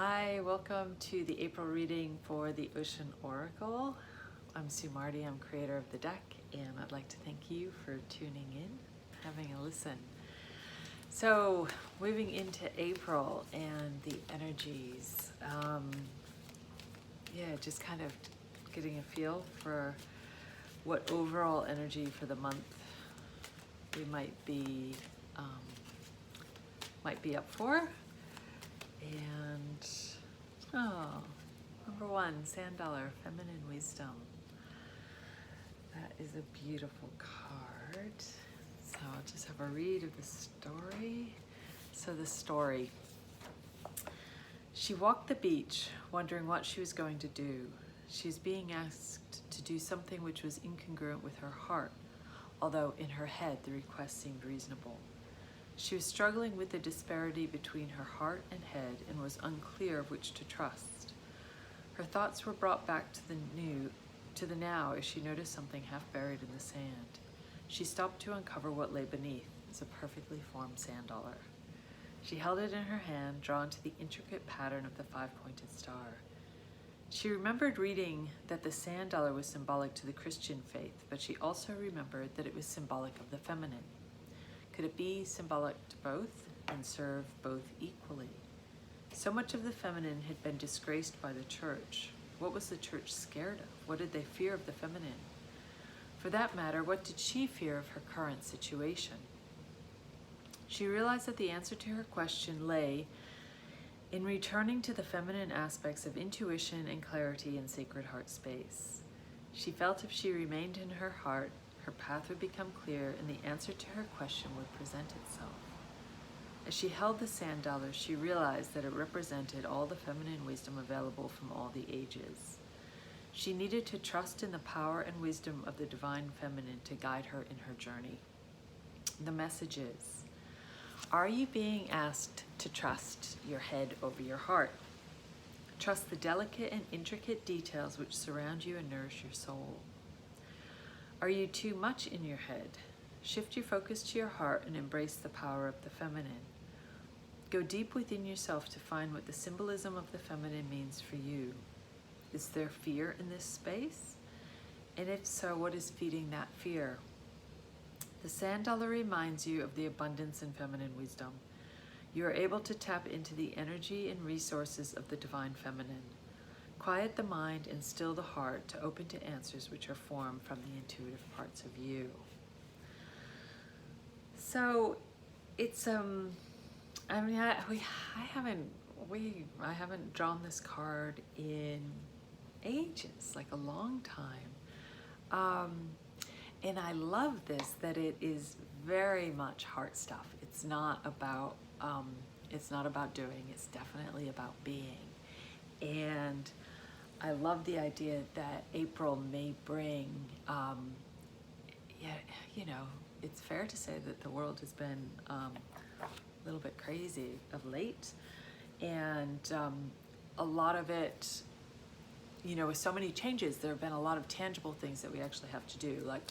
Hi, welcome to the April reading for the Ocean Oracle. I'm Sue Marty, I'm creator of the deck, and I'd like to thank you for tuning in, having a listen. So, moving into April and the energies, just kind of getting a feel for what overall energy for the month we might be up for. And number one, Sand Dollar, Feminine Wisdom. That is a beautiful card. So I'll just have a read of the story. So the story. She walked the beach, wondering what she was going to do. She was being asked to do something which was incongruent with her heart, although in her head the request seemed reasonable. She was struggling with the disparity between her heart and head and was unclear of which to trust. Her thoughts were brought back to the now as she noticed something half buried in the sand. She stopped to uncover what lay beneath. It was a perfectly formed sand dollar. She held it in her hand, drawn to the intricate pattern of the five-pointed star. She remembered reading that the sand dollar was symbolic to the Christian faith, but she also remembered that it was symbolic of the feminine. Could it be symbolic to both and serve both equally? So much of the feminine had been disgraced by the church. What was the church scared of? What did they fear of the feminine? For that matter, what did she fear of her current situation? She realized that the answer to her question lay in returning to the feminine aspects of intuition and clarity in sacred heart space. She felt if she remained in her heart, her path would become clear and the answer to her question would present itself. As she held the sand dollar, she realized that it represented all the feminine wisdom available from all the ages. She needed to trust in the power and wisdom of the divine feminine to guide her in her journey. The message is, are you being asked to trust your head over your heart? Trust the delicate and intricate details which surround you and nourish your soul. Are you too much in your head? Shift your focus to your heart and embrace the power of the feminine. Go deep within yourself to find what the symbolism of the feminine means for you. Is there fear in this space? And if so, what is feeding that fear? The sand dollar reminds you of the abundance in feminine wisdom. You are able to tap into the energy and resources of the divine feminine. Quiet the mind and still the heart to open to answers which are formed from the intuitive parts of you. So it's I haven't drawn this card in ages, like a long time. And I love this, that it is very much heart stuff. It's not about doing, it's definitely about being. And I love the idea that April may bring, it's fair to say that the world has been a little bit crazy of late. And a lot of it, with so many changes, there have been a lot of tangible things that we actually have to do. Like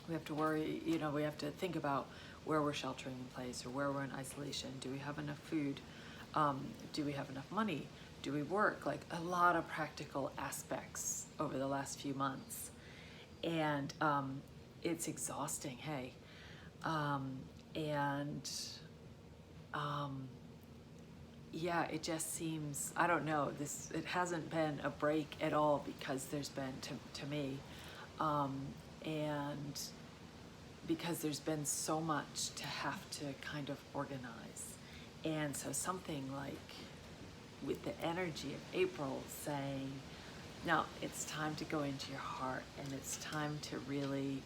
we have to worry, we have to think about where we're sheltering in place or where we're in isolation. Do we have enough food? Do we have enough money? Do we work? Like a lot of practical aspects over the last few months. And it's exhausting, hey. It just seems, I don't know, it hasn't been a break at all because there's been, to me, and because there's been so much to have to kind of organize. And so something like with the energy of April saying, no, it's time to go into your heart and it's time to really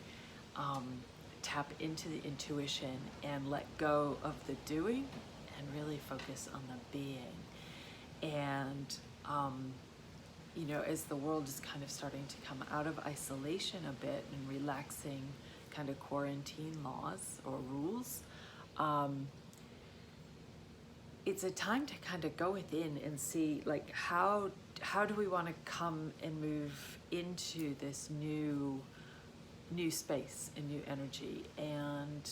tap into the intuition and let go of the doing and really focus on the being. And, as the world is kind of starting to come out of isolation a bit and relaxing kind of quarantine laws or rules, it's a time to kind of go within and see, like, how do we want to come and move into this new space and new energy. And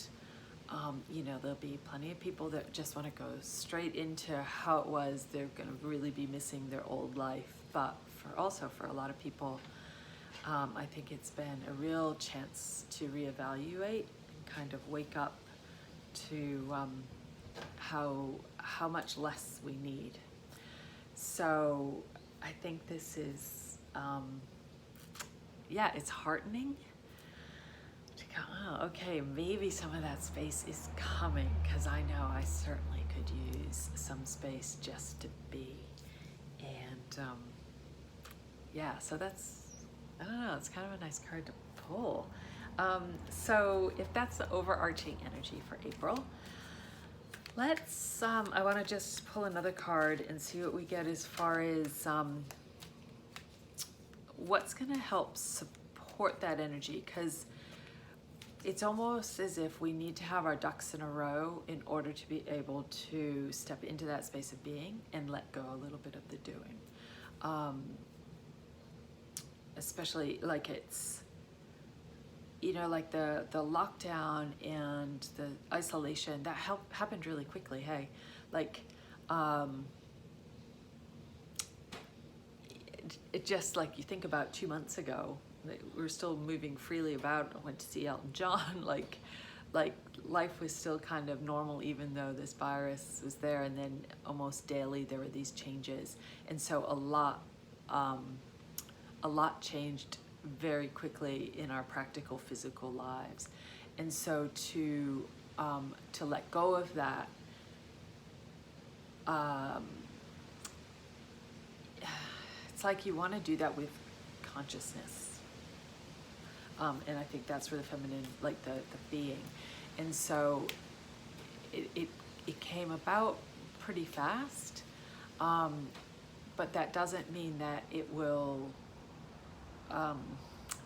You know, there'll be plenty of people that just want to go straight into how it was. They're going to really be missing their old life. But for a lot of people, I think it's been a real chance to reevaluate and kind of wake up to how much less we need. So I think this is, yeah, it's heartening to go, oh, okay, maybe some of that space is coming, because I know I certainly could use some space just to be. And yeah, so that's, I don't know, it's kind of a nice card to pull. So if that's the overarching energy for April, let's, I want to just pull another card and see what we get as far as what's going to help support that energy, because it's almost as if we need to have our ducks in a row in order to be able to step into that space of being and let go a little bit of the doing. Especially like it's, you know, like the lockdown and the isolation, that happened really quickly, hey? Like, it just, like, you think about 2 months ago, we were still moving freely about. I went to see Elton John, like life was still kind of normal, even though this virus was there, and then almost daily there were these changes. And so a lot changed very quickly in our practical physical lives. And so to let go of that, it's like you want to do that with consciousness. And I think that's where the feminine, like the being. And so it came about pretty fast, but that doesn't mean that it will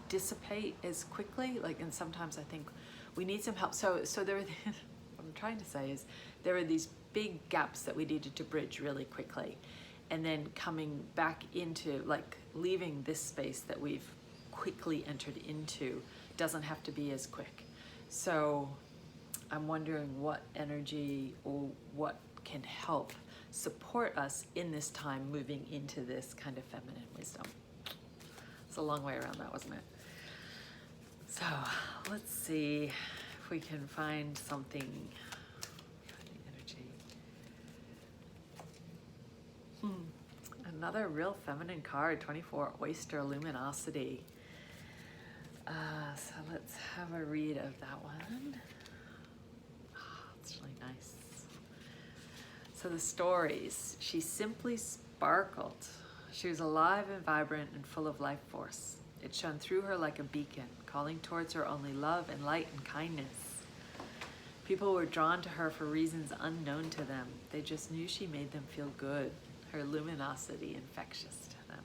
dissipate as quickly. Like, and sometimes I think we need some help. So there are, what I'm trying to say is there are these big gaps that we needed to bridge really quickly, and then coming back into, like, leaving this space that we've quickly entered into doesn't have to be as quick. So I'm wondering what energy or what can help support us in this time moving into this kind of feminine wisdom. It's a long way around that, wasn't it? So let's see if we can find something for the energy. Another real feminine card, 24, Oyster Luminosity. So let's have a read of that one. It's really nice. So the stories. She simply sparkled. She was alive and vibrant and full of life force. It shone through her like a beacon, calling towards her only love and light and kindness. People were drawn to her for reasons unknown to them. They just knew she made them feel good. Her luminosity infectious to them.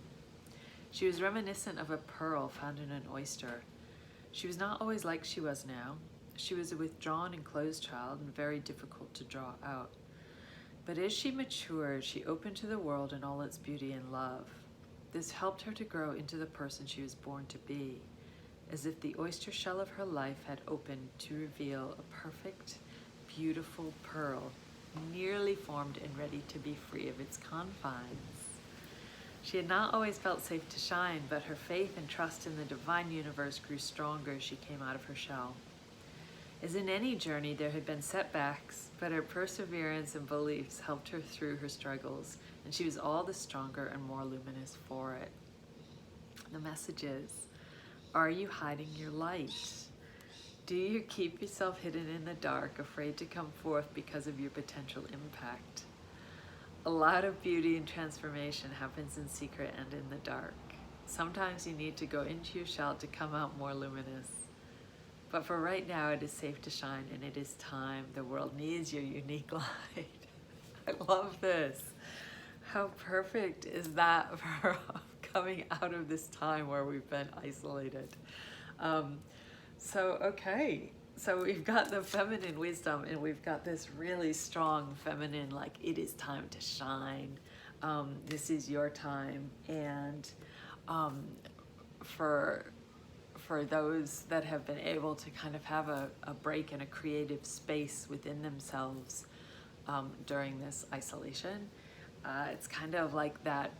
She was reminiscent of a pearl found in an oyster. She was not always like she was now. She was a withdrawn and closed child and very difficult to draw out. But as she matured, she opened to the world in all its beauty and love. This helped her to grow into the person she was born to be, as if the oyster shell of her life had opened to reveal a perfect, beautiful pearl, nearly formed and ready to be free of its confines. She had not always felt safe to shine, but her faith and trust in the divine universe grew stronger as she came out of her shell. As in any journey, there had been setbacks, but her perseverance and beliefs helped her through her struggles, and she was all the stronger and more luminous for it. The message is, are you hiding your light? Do you keep yourself hidden in the dark, afraid to come forth because of your potential impact? A lot of beauty and transformation happens in secret and in the dark. Sometimes you need to go into your shell to come out more luminous. But for right now, it is safe to shine, and it is time. The world needs your unique light. I love this. How perfect is that for coming out of this time where we've been isolated? Okay. So we've got the feminine wisdom, and we've got this really strong feminine, like, it is time to shine. This is your time. And for for those that have been able to kind of have a break and a creative space within themselves during this isolation. It's kind of like that,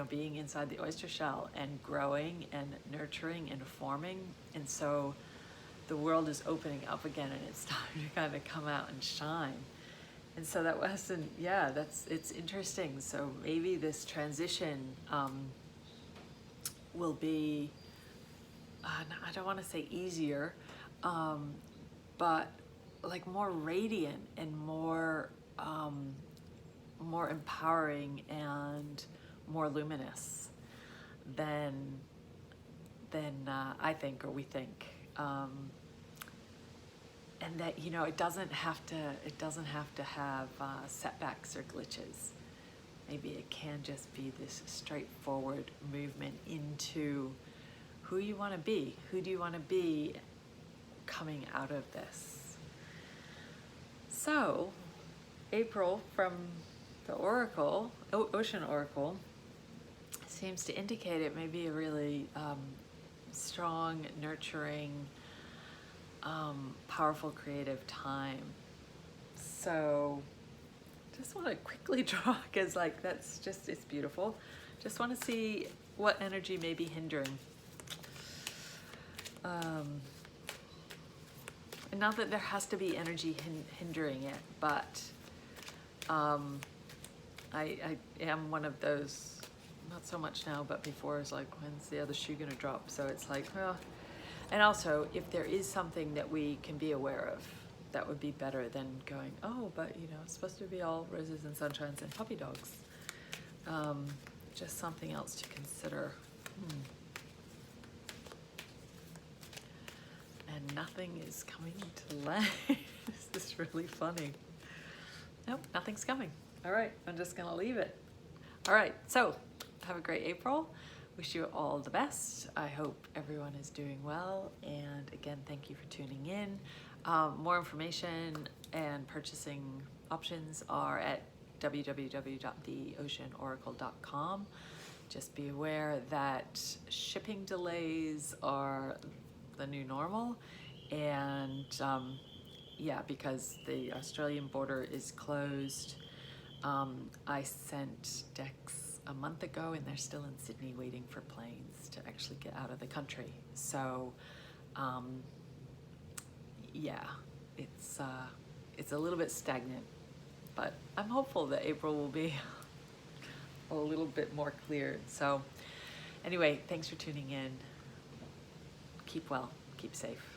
being inside the oyster shell and growing and nurturing and forming. And so the world is opening up again, and it's time to kind of come out and shine. And so that wasn't, it's interesting. So maybe this transition will be, I don't want to say easier, but like more radiant and more empowering and more luminous than I think, or we think. And that, it doesn't have to have setbacks or glitches. Maybe it can just be this straightforward movement into who you want to be. Who do you want to be coming out of this? So, April from the Oracle, Ocean Oracle, seems to indicate it may be a really strong, nurturing, powerful, creative time. So just want to quickly draw, because like it's beautiful. Just want to see what energy may be hindering. And not that there has to be energy hindering it, but I am one of those, not so much now, but before, is like, when's the other shoe gonna drop? So it's like, well, and also if there is something that we can be aware of, that would be better than going, oh, but it's supposed to be all roses and sunshines and puppy dogs. Just something else to consider. And nothing is coming to light. This is really funny. Nope, nothing's coming. All right, I'm just gonna leave it. All right, so have a great April. Wish you all the best. I hope everyone is doing well. And again, thank you for tuning in. More information and purchasing options are at www.theoceanoracle.com. Just be aware that shipping delays are the new normal, and because the Australian border is closed. I sent decks a month ago, and they're still in Sydney waiting for planes to actually get out of the country. So it's a little bit stagnant, but I'm hopeful that April will be a little bit more cleared. So anyway, thanks for tuning in. Keep well, keep safe.